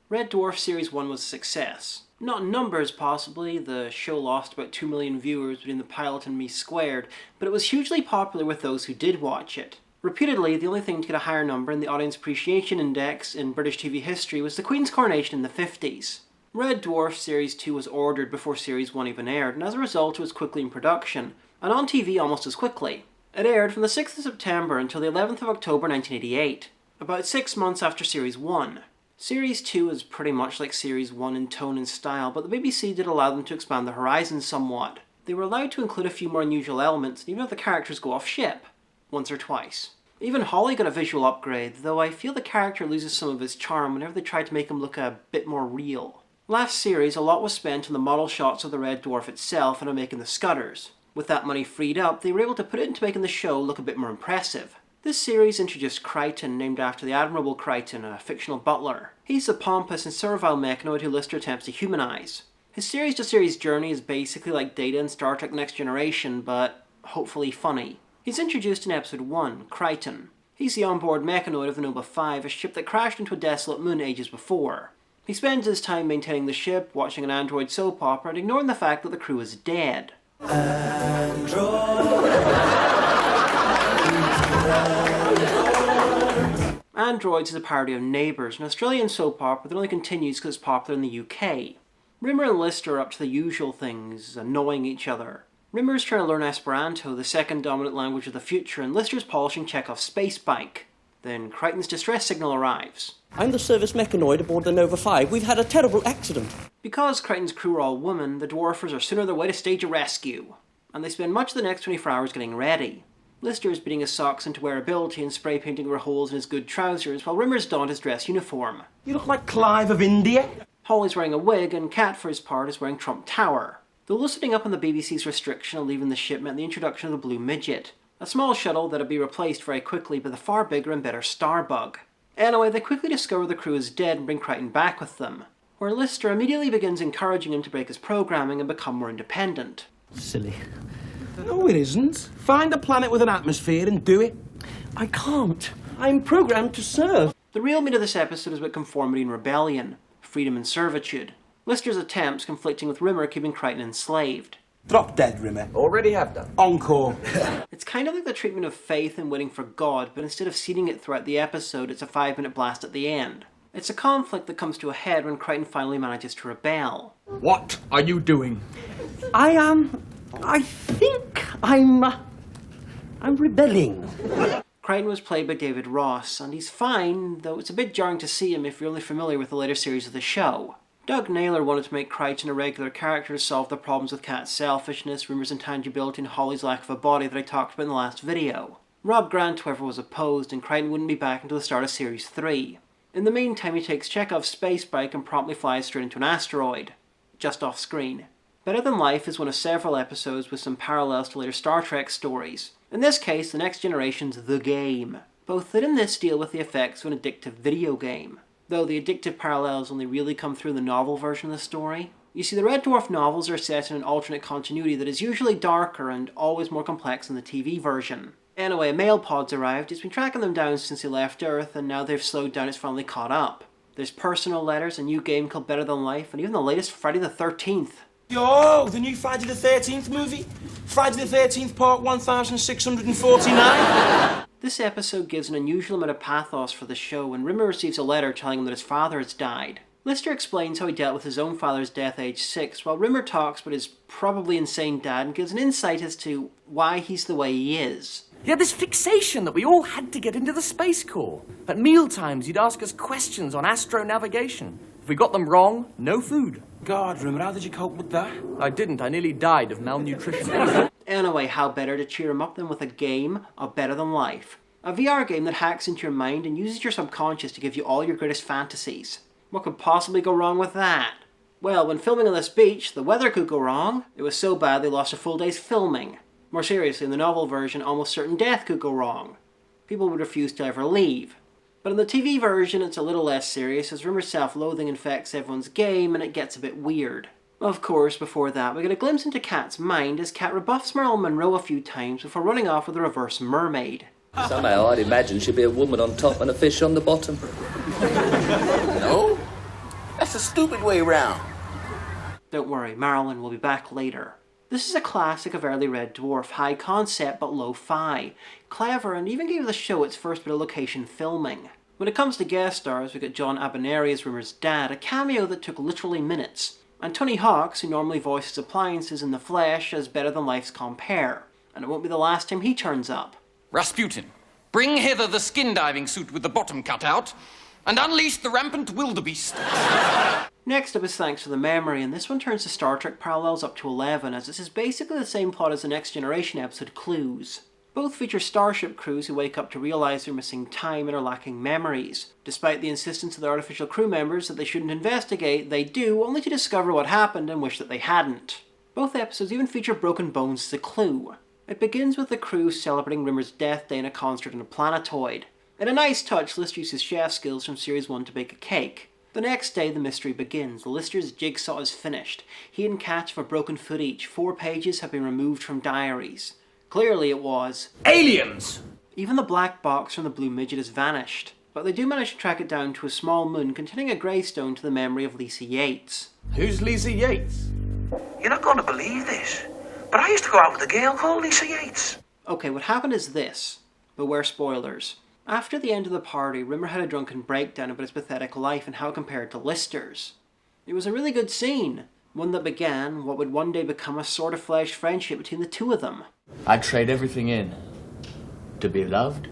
Red Dwarf Series 1 was a success. Not in numbers, possibly, the show lost about 2 million viewers between the pilot and me squared, but it was hugely popular with those who did watch it. Reputedly, the only thing to get a higher number in the Audience Appreciation Index in British TV history was the Queen's coronation in the 50s. Red Dwarf Series 2 was ordered before Series 1 even aired, and as a result it was quickly in production, and on TV almost as quickly. It aired from the 6th of September until the 11th of October 1988, about 6 months after Series 1. Series 2 is pretty much like Series 1 in tone and style, but the BBC did allow them to expand their horizons somewhat. They were allowed to include a few more unusual elements, and even have the characters go off ship. Once or twice. Even Holly got a visual upgrade, though I feel the character loses some of his charm whenever they try to make him look a bit more real. Last series, a lot was spent on the model shots of the Red Dwarf itself and on making the scutters. With that money freed up, they were able to put it into making the show look a bit more impressive. This series introduced Kryten, named after the Admirable Kryten, a fictional butler. He's the pompous and servile mechanoid who Lister attempts to humanize. His series-to-series journey is basically like Data in Star Trek Next Generation, but hopefully funny. He's introduced in Episode 1, Kryten. He's the onboard mechanoid of the Nova 5, a ship that crashed into a desolate moon ages before. He spends his time maintaining the ship, watching an android soap opera, and ignoring the fact that the crew is dead. Androids is a parody of Neighbours, an Australian soap opera that only continues because it's popular in the UK. Rimmer and Lister are up to the usual things, annoying each other. Rimmer's trying to learn Esperanto, the second dominant language of the future, and Lister's polishing Chekhov's space bike. Then Kryten's distress signal arrives. I'm the service mechanoid aboard the Nova 5. We've had a terrible accident. Because Kryten's crew are all women, the Dwarfers are soon on their way to stage a rescue, and they spend much of the next 24 hours getting ready. Lister is beating his socks into wearability and spray painting over holes in his good trousers, while Rimmer's donned his dress uniform. You look like Clive of India. Holly's wearing a wig, and Kat, for his part, is wearing Trump Tower. The loosening up on the BBC's restriction on leaving the ship meant the introduction of the Blue Midget, a small shuttle that'd be replaced very quickly by the far bigger and better Starbug. Anyway, they quickly discover the crew is dead and bring Kryten back with them, where Lister immediately begins encouraging him to break his programming and become more independent. Silly. No, it isn't. Find a planet with an atmosphere and do it. I can't. I'm programmed to serve. The real meat of this episode is about conformity and rebellion, freedom and servitude. Lister's attempts conflicting with Rimmer keeping Kryten enslaved. Drop dead, Rimmer. Already have done. Encore. It's kind of like the treatment of faith in waiting for God, but instead of seeding it throughout the episode, it's a 5-minute blast at the end. It's a conflict that comes to a head when Kryten finally manages to rebel. What are you doing? I think I'm rebelling. Kryten was played by David Ross, and he's fine, though it's a bit jarring to see him if you're only familiar with the later series of the show. Doug Naylor wanted to make Kryten a regular character to solve the problems with Kat's selfishness, Rimmer's intangibility, and Holly's lack of a body that I talked about in the last video. Rob Grant, however, was opposed, and Kryten wouldn't be back until the start of Series 3. In the meantime, he takes Chekhov's space bike and promptly flies straight into an asteroid. Just off screen. Better Than Life is one of several episodes with some parallels to later Star Trek stories. In this case, The Next Generation's The Game. Both did in this deal with the effects of an addictive video game, though the addictive parallels only really come through in the novel version of the story. You see, the Red Dwarf novels are set in an alternate continuity that is usually darker and always more complex than the TV version. Anyway, a mail pod's arrived. It's been tracking them down since they left Earth, and now they've slowed down, it's finally caught up. There's personal letters, a new game called Better Than Life, and even the latest Friday the 13th. Yo, the new Friday the 13th movie? Friday the 13th, part 1649? This episode gives an unusual amount of pathos for the show when Rimmer receives a letter telling him that his father has died. Lister explains how he dealt with his own father's death age 6, while Rimmer talks about his probably insane dad and gives an insight as to why he's the way he is. He had this fixation that we all had to get into the Space Corps. At mealtimes, he'd ask us questions on astronavigation. If we got them wrong, no food. God, Rimmer, how did you cope with that? I didn't. I nearly died of malnutrition. Anyway, how better to cheer him up than with a game of Better Than Life? A VR game that hacks into your mind and uses your subconscious to give you all your greatest fantasies. What could possibly go wrong with that? Well, when filming on this beach, the weather could go wrong. It was so bad they lost a full day's filming. More seriously, in the novel version, almost certain death could go wrong. People would refuse to ever leave. But in the TV version, it's a little less serious, as Rimmer's self-loathing infects everyone's game and it gets a bit weird. Of course, before that, we get a glimpse into Kat's mind as Kat rebuffs Marilyn Monroe a few times before running off with a reverse mermaid. Somehow I'd imagine she'd be a woman on top and a fish on the bottom. No, that's a stupid way round. Don't worry, Marilyn will be back later. This is a classic of early Red Dwarf, high concept but low-fi. Clever, and even gave the show its first bit of location filming. When it comes to guest stars, we got John Abineri as Rimmer's dad, a cameo that took literally minutes. And Tony Hawks, who normally voices appliances in the flesh, as Better Than Life's compare. And it won't be the last time he turns up. Rasputin, bring hither the skin-diving suit with the bottom cut out, and unleash the rampant wildebeest. Next up is Thanks for the Memory, and this one turns the Star Trek parallels up to 11, as this is basically the same plot as the Next Generation episode Clues. Both feature starship crews who wake up to realise they're missing time and are lacking memories. Despite the insistence of the artificial crew members that they shouldn't investigate, they do, only to discover what happened and wish that they hadn't. Both episodes even feature broken bones as a clue. It begins with the crew celebrating Rimmer's death day in a concert on a planetoid. In a nice touch, Lister uses chef skills from Series 1 to bake a cake. The next day, the mystery begins. Lister's jigsaw is finished. He and Kat have a broken foot each. 4 pages have been removed from diaries. Clearly it was Aliens! Even the black box from the Blue Midget has vanished. But they do manage to track it down to a small moon containing a gravestone to the memory of Lisa Yates. Who's Lisa Yates? You're not going to believe this, but I used to go out with a girl called Lisa Yates. Okay, what happened is this. Beware spoilers. After the end of the party, Rimmer had a drunken breakdown about his pathetic life and how it compared to Lister's. It was a really good scene. One that began what would one day become a sort of flesh friendship between the two of them. I'd trade everything in to be loved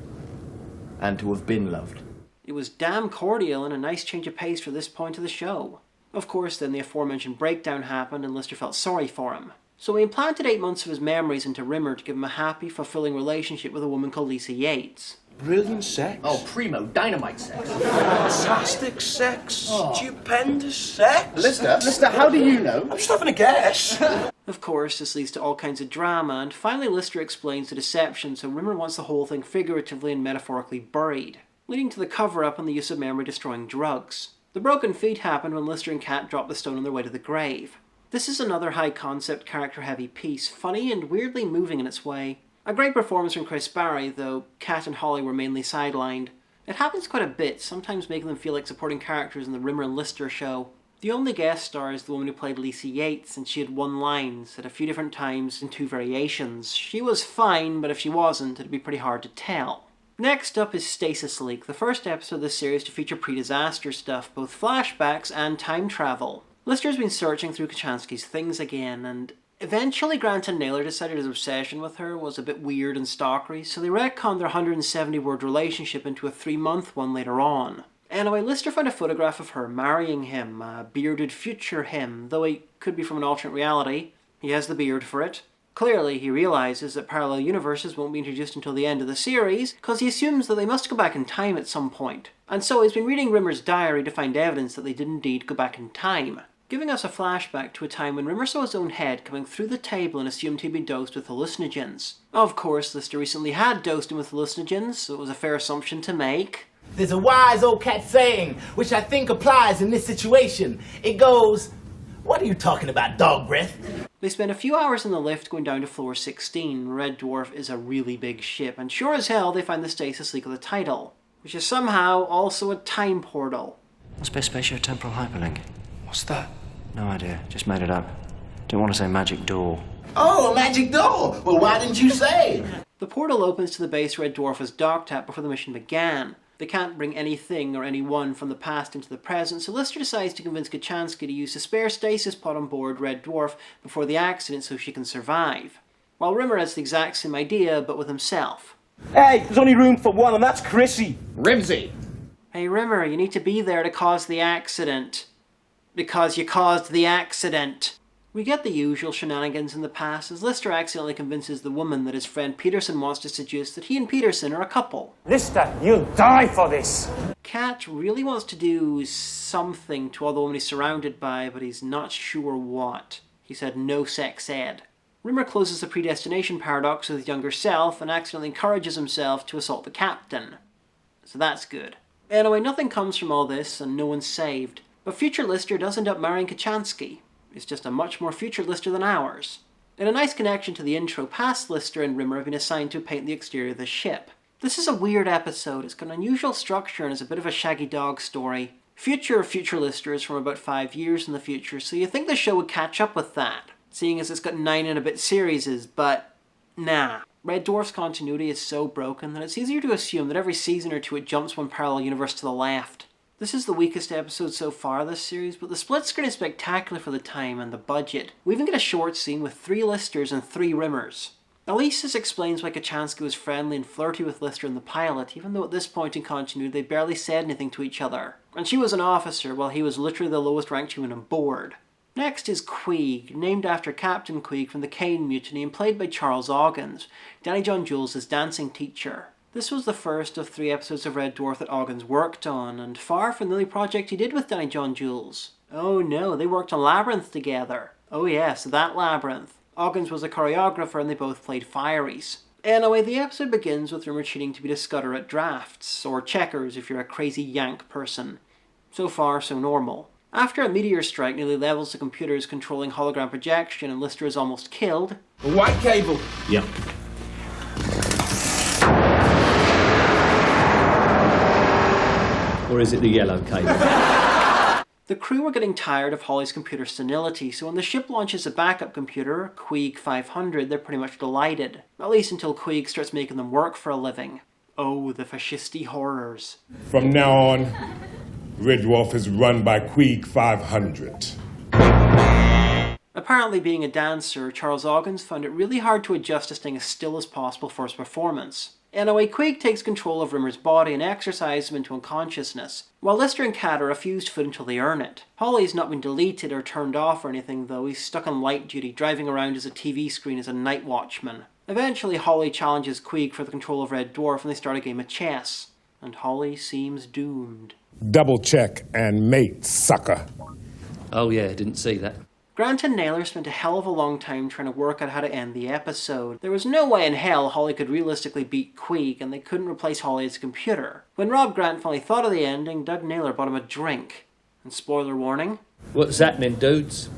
and to have been loved. It was damn cordial and a nice change of pace for this point of the show. Of course, then the aforementioned breakdown happened and Lister felt sorry for him. So he implanted 8 months of his memories into Rimmer to give him a happy, fulfilling relationship with a woman called Lisa Yates. Brilliant sex. Oh, primo, dynamite sex. Fantastic sex. Stupendous sex. Lister, how do you know? I'm just having a guess. Of course, this leads to all kinds of drama, and finally Lister explains the deception, so Rimmer wants the whole thing figuratively and metaphorically buried, leading to the cover-up and the use of memory-destroying drugs. The broken feet happened when Lister and Kat dropped the stone on their way to the grave. This is another high-concept, character-heavy piece, funny and weirdly moving in its way. A great performance from Chris Barry, though Kat and Holly were mainly sidelined. It happens quite a bit, sometimes making them feel like supporting characters in the Rimmer and Lister show. The only guest star is the woman who played Lisa Yates, and she had 1 line, said a few different times in 2 variations. She was fine, but if she wasn't, it'd be pretty hard to tell. Next up is Stasis Leak, the first episode of this series to feature pre-disaster stuff, both flashbacks and time travel. Lister's been searching through Kachansky's things again, and eventually Grant and Naylor decided his obsession with her was a bit weird and stalkery, so they retconned their 170-word relationship into a 3-month one later on. Anyway, Lister found a photograph of her marrying him, a bearded future him, though he could be from an alternate reality. He has the beard for it. Clearly, he realizes that parallel universes won't be introduced until the end of the series, because he assumes that they must go back in time at some point. And so he's been reading Rimmer's diary to find evidence that they did indeed go back in time, giving us a flashback to a time when Rimmer saw his own head coming through the table and assumed he'd been dosed with hallucinogens. Of course, Lister recently had dosed him with hallucinogens, so it was a fair assumption to make. There's a wise old cat saying, which I think applies in this situation. It goes, "What are you talking about, dog breath?" They spend a few hours in the lift going down to floor 16. Red Dwarf is a really big ship, and sure as hell they find the Stasis Leak of the title, which is somehow also a time portal. Must be a spatio-temporal hyperlink. What's that? No idea, just made it up. Didn't want to say magic door. Oh, a magic door! Well, why didn't you say? The portal opens to the base Red Dwarf was docked at before the mission began. They can't bring anything or anyone from the past into the present, so Lister decides to convince Kachansky to use the spare stasis pod on board Red Dwarf before the accident so she can survive. While Rimmer has the exact same idea, but with himself. Hey, there's only room for one, and that's Chrissy. Rimsey. Hey Rimmer, you need to be there to cause the accident. Because you caused the accident. We get the usual shenanigans in the past as Lister accidentally convinces the woman that his friend Peterson wants to seduce that he and Peterson are a couple. Lister, you'll die for this! Cat really wants to do something to all the women he's surrounded by, but he's not sure what. He said no sex ed. Rimmer closes the predestination paradox with his younger self and accidentally encourages himself to assault the captain. So that's good. Anyway, nothing comes from all this and no one's saved. But future Lister does end up marrying Kachansky. It's just a much more future Lister than ours. In a nice connection to the intro, past Lister and Rimmer have been assigned to paint the exterior of the ship. This is a weird episode. It's got an unusual structure and is a bit of a Shaggy Dog story. Future Lister is from about 5 years in the future, so you think the show would catch up with that, seeing as it's got 9 and a bit series, but nah. Red Dwarf's continuity is so broken that it's easier to assume that every season or two it jumps one parallel universe to the left. This is the weakest episode so far this series, but the split screen is spectacular for the time and the budget. We even get a short scene with 3 Listers and 3 Rimmers. Elisis explains why Kachansky was friendly and flirty with Lister in the pilot, even though at this point in continuity they barely said anything to each other. And she was an officer, while he was literally the lowest ranked human on board. Next is Queeg, named after Captain Queeg from the Caine Mutiny and played by Charles Oggins, Danny John Jules' dancing teacher. This was the first of 3 episodes of Red Dwarf that Oggins worked on, and far from the only project he did with Danny John Jules. Oh no, they worked on Labyrinth together. Oh yes, that Labyrinth. Oggins was a choreographer and they both played Fireys. Anyway, the episode begins with Rimmer cheating to beat a scudder at drafts, or checkers if you're a crazy yank person. So far, so normal. After a meteor strike nearly levels the computers controlling hologram projection and Lister is almost killed... A white cable. Yep. Or is it the yellow cable? The crew were getting tired of Holly's computer senility, so when the ship launches a backup computer, Queeg 500, they're pretty much delighted. At least until Queeg starts making them work for a living. Oh, the fascisty horrors. From now on, Red Dwarf is run by Queeg 500. Apparently being a dancer, Charles Oggins found it really hard to adjust to staying as still as possible for his performance. Anyway, Queeg takes control of Rimmer's body and exercises him into unconsciousness, while Lister and Cat are refused food until they earn it. Holly's not been deleted or turned off or anything though, he's stuck on light duty, driving around as a TV screen as a night watchman. Eventually, Holly challenges Queeg for the control of Red Dwarf and they start a game of chess. And Holly seems doomed. Double check and mate, sucker. Oh yeah, didn't see that. Grant and Naylor spent a hell of a long time trying to work out how to end the episode. There was no way in hell Holly could realistically beat Queeg, and they couldn't replace Holly as a computer. When Rob Grant finally thought of the ending, Doug Naylor bought him a drink. And spoiler warning... What's happening, dudes?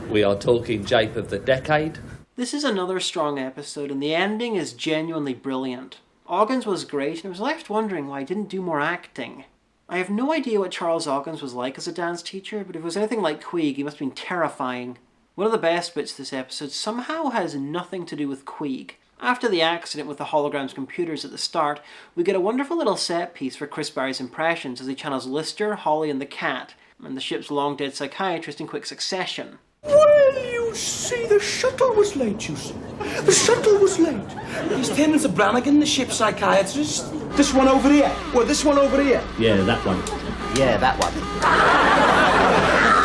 We are talking Jape of the Decade. This is another strong episode, and the ending is genuinely brilliant. Oggins was great, and I was left wondering why he didn't do more acting. I have no idea what Charles Oggins was like as a dance teacher, but if it was anything like Queeg, he must have been terrifying. One of the best bits of this episode somehow has nothing to do with Queeg. After the accident with the hologram's computers at the start, we get a wonderful little set piece for Chris Barry's impressions as he channels Lister, Holly and the cat, and the ship's long-dead psychiatrist in quick succession. Well, you see, the shuttle was late, you see. The shuttle was late. He's tending to Brannigan, the ship's psychiatrist. This one over here. Well, this one over here. Yeah, that one. Yeah, that one.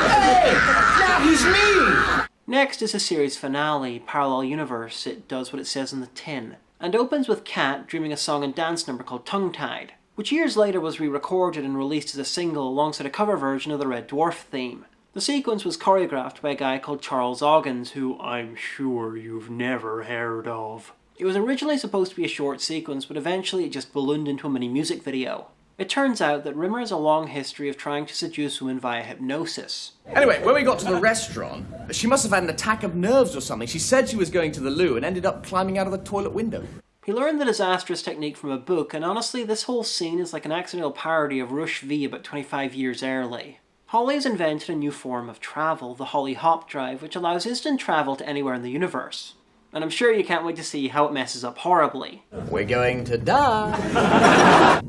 Hey! Now he's me! Next is the series finale, Parallel Universe. It does what it says in the tin, and opens with Cat dreaming a song and dance number called Tongue-Tied, which years later was re-recorded and released as a single alongside a cover version of the Red Dwarf theme. The sequence was choreographed by a guy called Charles Oggins, who I'm sure you've never heard of. It was originally supposed to be a short sequence, but eventually it just ballooned into a mini music video. It turns out that Rimmer has a long history of trying to seduce women via hypnosis. Anyway, when we got to the restaurant, she must have had an attack of nerves or something. She said she was going to the loo and ended up climbing out of the toilet window. He learned the disastrous technique from a book, and honestly, this whole scene is like an accidental parody of Rush V about 25 years early. Holly has invented a new form of travel, the Holly Hop Drive, which allows instant travel to anywhere in the universe. And I'm sure you can't wait to see how it messes up horribly. We're going to die.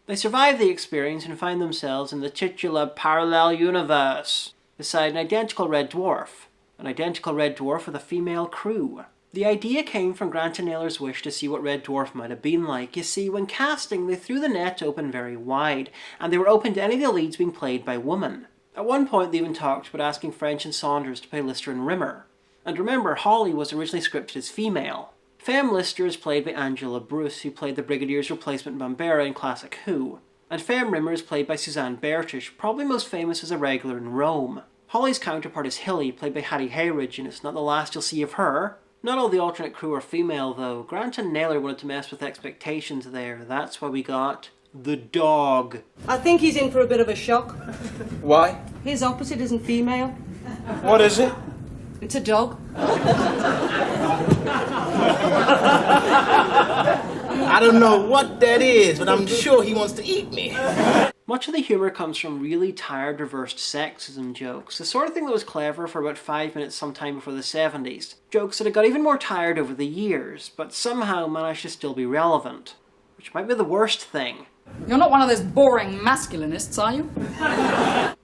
They survive the experience and find themselves in the titular parallel universe, beside an identical Red Dwarf with a female crew. The idea came from Grant and Naylor's wish to see what Red Dwarf might have been like. You see, when casting, they threw the net open very wide, and they were open to any of the leads being played by women. At one point they even talked about asking French and Saunders to play Lister and Rimmer. And remember, Holly was originally scripted as female. Femme Lister is played by Angela Bruce, who played the Brigadier's replacement Bambera in classic Who. And Femme Rimmer is played by Suzanne Bertish, probably most famous as a regular in Rome. Holly's counterpart is Hilly, played by Hattie Hayridge, and it's not the last you'll see of her. Not all the alternate crew are female though. Grant and Naylor wanted to mess with expectations there. That's why we got the dog. I think he's in for a bit of a shock. Why? His opposite isn't female. What is it? It's a dog. I don't know what that is, but I'm sure he wants to eat me. Much of the humour comes from really tired reversed sexism jokes, the sort of thing that was clever for about 5 minutes sometime before the 70s. Jokes that had got even more tired over the years, but somehow managed to still be relevant. Which might be the worst thing. You're not one of those boring masculinists, are you?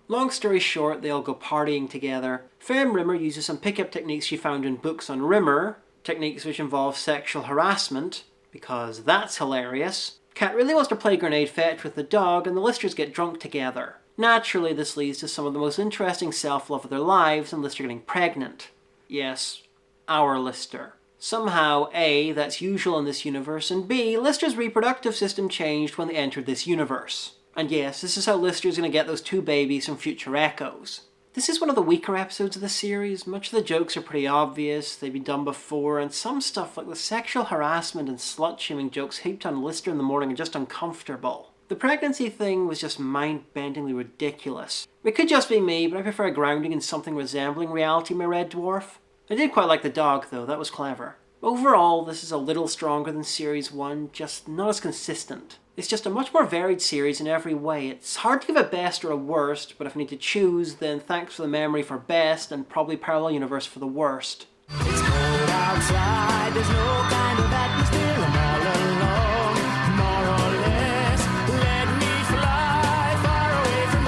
Long story short, they all go partying together. Femme Rimmer uses some pickup techniques she found in books on Rimmer, techniques which involve sexual harassment, because that's hilarious. Kat really wants to play grenade fetch with the dog, and the Listers get drunk together. Naturally, this leads to some of the most interesting self-love of their lives, and Lister getting pregnant. Yes, our Lister. Somehow, A, that's usual in this universe, and B, Lister's reproductive system changed when they entered this universe. And yes, this is how Lister's going to get those 2 babies from future Echoes. This is one of the weaker episodes of the series. Much of the jokes are pretty obvious, they've been done before, and some stuff like the sexual harassment and slut-shaming jokes heaped on Lister in the morning are just uncomfortable. The pregnancy thing was just mind-bendingly ridiculous. It could just be me, but I prefer grounding in something resembling reality in my Red Dwarf. I did quite like the dog though, that was clever. Overall, this is a little stronger than Series 1, just not as consistent. It's just a much more varied series in every way. It's hard to give a best or a worst, but if I need to choose, then thanks for the memory for best, and probably Parallel Universe for the worst. It's cold outside, there's no kind of atmosphere, I'm all alone, more or less. Let me fly far away from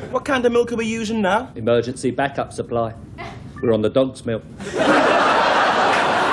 here. What kind of milk are we using now? Emergency backup supply. We're on the dog's milk.